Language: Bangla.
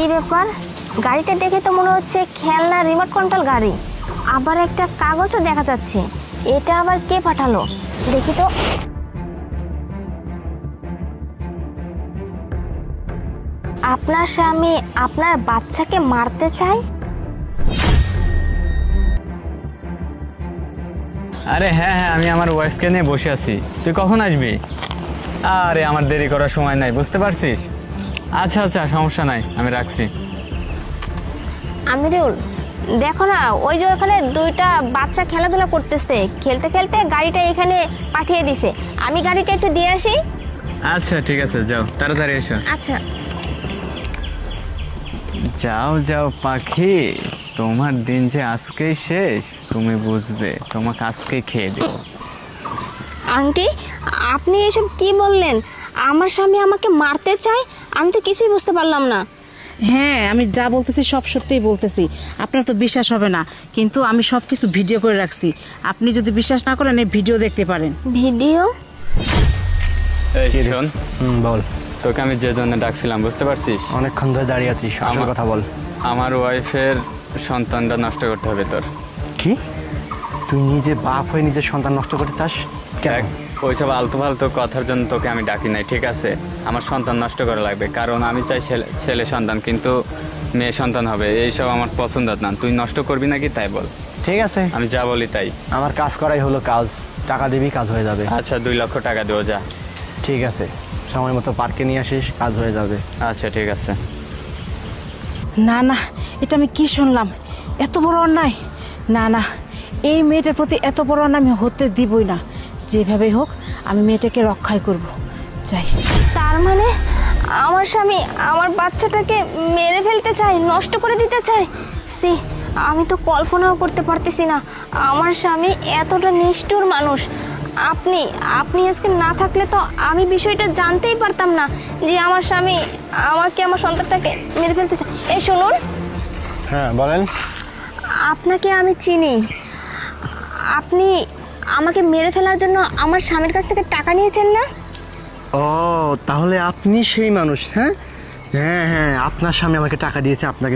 কি ব্যাপার? গাড়িটা দেখে তো মনে হচ্ছে খেলনা রিমোট কন্ট্রোল গাড়ি। আবার একটা কাগজও দেখা যাচ্ছে। এটা আবার কে পাঠালো দেখি তো। আপনার স্বামী আপনার বাচ্চাকে মারতে চায়? আরে হ্যাঁ হ্যাঁ, আমি আমার ওয়াইফকে নিয়ে বসে আছি। তুই কখন আসবি? আরে আমার দেরি করার সময় নাই, বুঝতে পারছিস? আচ্ছা আচ্ছা, সমস্যা নাই, আমি রাখছি। আমিরুল, দেখো না, ওই যে ওখানে দুইটা বাচ্চা খেলাধুলা করতেছে, খেলতে খেলতে গাড়িটা এখানে পাঠিয়ে দিছে। আমি গাড়িটা একটু দিয়ে আসি। আচ্ছা ঠিক আছে, যাও তাড়াতাড়ি এসো। আচ্ছা। যাও যাও পাখি, তোমার দিন যে আজকেই শেষ, তুমি বুঝবে, তোমাকে আজকেই খেয়ে দেবো। আন্টি, আপনি এসব কি বললেন? আমার স্বামী আমাকে মারতে চায়? আমি তো কিছুই বুঝতে পারলাম না। হ্যাঁ, আমি যা বলতেছি সব সত্যিই বলতেছি। আপনার তো বিশ্বাস হবে না, কিন্তু আমি সব কিছু ভিডিও করে রাখছি। আপনি যদি বিশ্বাস না করেন এই ভিডিও দেখতে পারেন। ভিডিও? এই শোন, বল। তোকে আমি যে জন্য ডাকছিলাম, বুঝতে পারছিস? অনেকক্ষণ ধরে দাঁড়িয়ে আছিস, আমার কথা বল। আমার ওয়াইফের সন্তানটা নষ্ট করতে হবে তোর। কি? তুই নিজে বাপ হয়ে নিজের সন্তান নষ্ট করতে চাস? দেখ, ওইসব আলতু ফালতু কথার জন্য তোকে আমি ডাকি নাই, ঠিক আছে? আমার সন্তান নষ্ট করা লাগবে, কারণ আমি চাই ছেলে সন্তান, কিন্তু মেয়ে সন্তান হবে, এইসব আমার পছন্দ না। তুই নষ্ট করবি নাকি তাই বল। ঠিক আছে, আমি যা বলি তাই। আমার কাজ করাই হলো কাজ। টাকা দিবি, কাজ হয়ে যাবে। আচ্ছা, 2 লক্ষ টাকা দেবো, যা। ঠিক আছে, সময় মতো পার্কে নিয়ে আসিস, কাজ হয়ে যাবে। আচ্ছা ঠিক আছে। না না, এটা আমি কি শুনলাম? এত বড় অন্যায়! না না, এই মেয়েটার প্রতি এত বড় অন্যায় আমি হতে দিবই না। যেভাবে হোক আমি মেয়েটাকে রক্ষাই করব। যাই। তার মানে আমার স্বামী আমার বাচ্চাটাকে মেরে ফেলতে চায়, নষ্ট করে দিতে চায়? সে আমি তো কল্পনাও করতে পারতেছি না আমার স্বামী এতটা নিষ্ঠুর মানুষ। আপনি আজকে না থাকলে তো আমি বিষয়টা জানতেই পারতাম না যে আমার স্বামী আমাকে, আমার সন্তানটাকে মেরে ফেলতে চায়। এই শুনুন। হ্যাঁ বলেন। আপনাকে আমি চিনি। আপনি আমাকে মেরে ফেলার জন্য আমার স্বামীর কাছ থেকে টাকা নিয়েছেন না? ও, তাহলে আপনি সেই মানুষ? হ্যাঁ হ্যাঁ হ্যাঁ, আপনার স্বামী আমাকে টাকা দিয়েছে আপনাকে